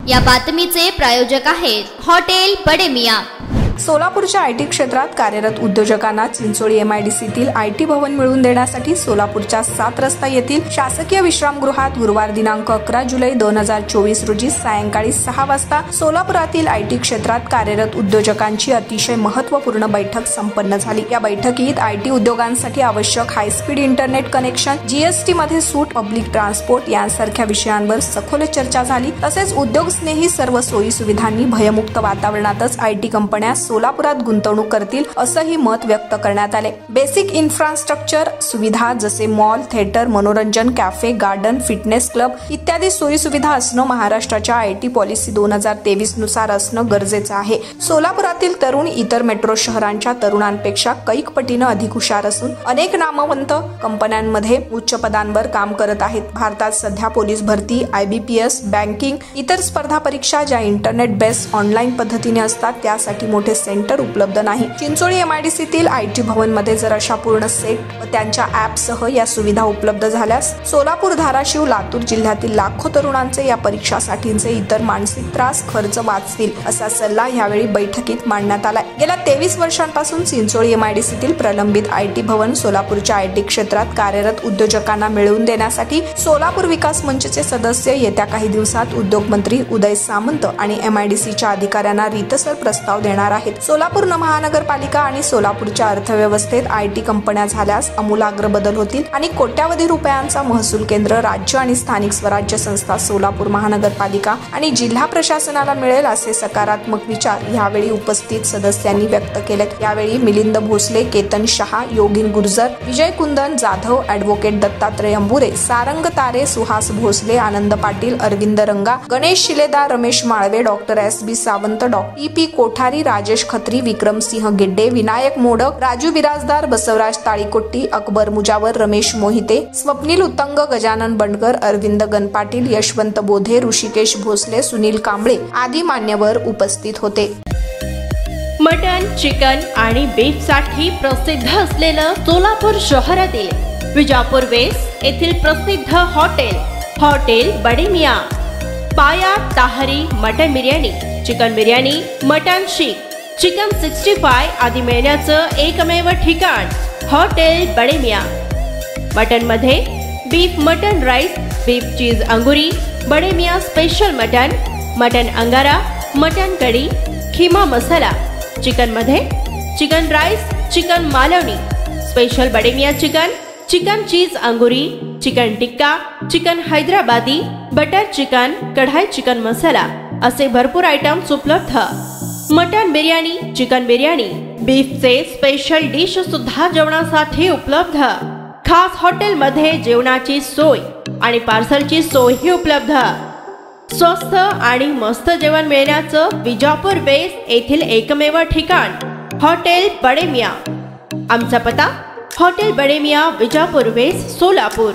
या बातमीचे प्रायोजक आहेत हॉटेल बडे मियां। सोलापूरच्या आयटी क्षेत्रात कार्यरत उद्योजकांना चिंचोळी MIDCतील आयटी भवन मिळवून देण्यासाठी सोलापूरच्या 7 रस्ता येथील शासकीय विश्रामगृहात गुरुवार दिनांक 11 जुलै 2024 रोजी सायंकाळी 6 वाजता सोलापुरातील आयटी क्षेत्रात कार्यरत उद्योजकांची अतिशय महत्त्वपूर्ण बैठक संपन्न झाली। या बैठकीत आयटी उद्योगांसाठी आवश्यक हायस्पीड इंटरनेट कनेक्शन, GST मध्ये सूट, पब्लिक ट्रान्सपोर्ट यांसारख्या विषयांवर सखोल चर्चा झाली। तसेच उद्योगस्नेही सर्व सोयी सुविधांनी भयमुक्त वातावरणातच आयटी कंपन्या सोलापुरात गुंतवणूक करतील असंही मत व्यक्त करण्यात आले। बेसिक इन्फ्रास्ट्रक्चर सुविधा जसे मॉल, थिएटर, मनोरंजन, कॅफे, गार्डन, फिटनेस क्लब इत्यादी सोयी सुविधा असणं महाराष्ट्राच्या आयटी पॉलिसी 2023 नुसार असणं गरजेचं आहे। सोलापुरातील तरुण इतर मेट्रो शहरांच्या तरुणांपेक्षा कैक पटीनं अधिक हुशार असून अनेक नामवंत कंपन्यांमध्ये उच्च पदांवर काम करत आहेत। भारतात सध्या पोलीस भरती, IBPS, बँकिंग, इतर स्पर्धा परीक्षा ज्या इंटरनेट बेस्ड ऑनलाईन पद्धतीने असतात त्यासाठी मोठे सेंटर उपलब्ध नाही। चिंचोळी MIDCतील आयटी भवन मध्ये जर अशा पूर्ण सेट व त्यांच्या ॲपसह या सुविधा उपलब्ध झाल्यास सोलापूर, धाराशिव, लातूर जिल्ह्यातील लाखो तरुणांचे या परीक्षासाठीचे इतर मानसिक त्रास, खर्च वाचतील असा सल्ला यावेळी बैठकीत मांडण्यात आला। गेल्या 23 वर्षांपासून चिंचोळी MIDCतील प्रलंबित आयटी भवन सोलापूरच्या आयटी क्षेत्रात कार्यरत उद्योजकांना मिळवून देण्यासाठी सोलापूर विकास मंचचे सदस्य येत्या काही दिवसात उद्योग मंत्री उदय सामंत आणि MIDCच्या अधिकाऱ्यांना रीतसर प्रस्ताव देणार आहेत। सोलापूर महानगरपालिका आणि सोलापूरच्या अर्थव्यवस्थेत आयटी कंपन्या झाल्यास आमूलाग्र बदल होतील आणि कोट्यावधी रुपयांचा महसूल केंद्र, राज्य आणि स्थानिक स्वराज्य संस्था, सोलापूर महानगरपालिका आणि जिल्हा प्रशासनाला मिळेल असे सकारात्मक विचार यावेळी उपस्थित सदस्यांनी व्यक्त केलेत। यावेळी Milind Bhosale, Ketan Shah, Yogin Gurjar, Vijay Kundan Jadhav, advocate Dattatray Ambure, Sarang Tare, Suhas Bhosale, Anand Patil, Arvind Ranga, Ganesh Shiledar, Ramesh Malve, doctor SB Sawant, EP Kothari, Rajesh Khatri, Vikramsinh Gidde, Vinayak Modak, Raju Birajdar, Basavraj Talikotti, Akbar Mujawar, Ramesh Mohite, Swapnil Uttang, Gajanan Bandkar, Arvind Ganpatil, Yashwant Bodhe, Rushikesh Bhosale, Sunil Kamble आदी मान्यवर उपस्थित होते। मटन, चिकन आणि बीफ साठी प्रसिद्ध असलेलं सोलापूर शहरातील विजापूर वेस्ट येथील प्रसिद्ध hotel Bade Miyan. Paya, tahari, mutton biryani, chicken biryani, mutton seekh, chicken 65 आदी मिळण्याचं एकमेव ठिकाण हॉटेल बडे मियां। मटन मध्ये beef mutton rice, beef cheese angoori, Bade Miyan special mutton, mutton angara, mutton kadhi, keema masala. Chicken मध्ये chicken rice, chicken Malvani, special Bade Miyan chicken, chicken cheese angoori, chicken tikka, chicken Hyderabadi, butter chicken, kadai chicken masala असे भरपूर आयटम्स उपलब्ध। मटन बिर्याणी, चिकन बिर्याणी, बीफचे स्पेशल डिश सुद्धा जेवणासाठी उपलब्ध। खास हॉटेलमध्ये जेवणाची सोय आणि पार्सलची सोयही उपलब्ध। स्वस्त आणि मस्त जेवण मिळण्याचं विजापूर वेस्ट येथील एकमेव ठिकाण हॉटेल बडे मियां। आमचा पत्ता हॉटेल बडे मियां, विजापूर वेस्ट, सोलापूर।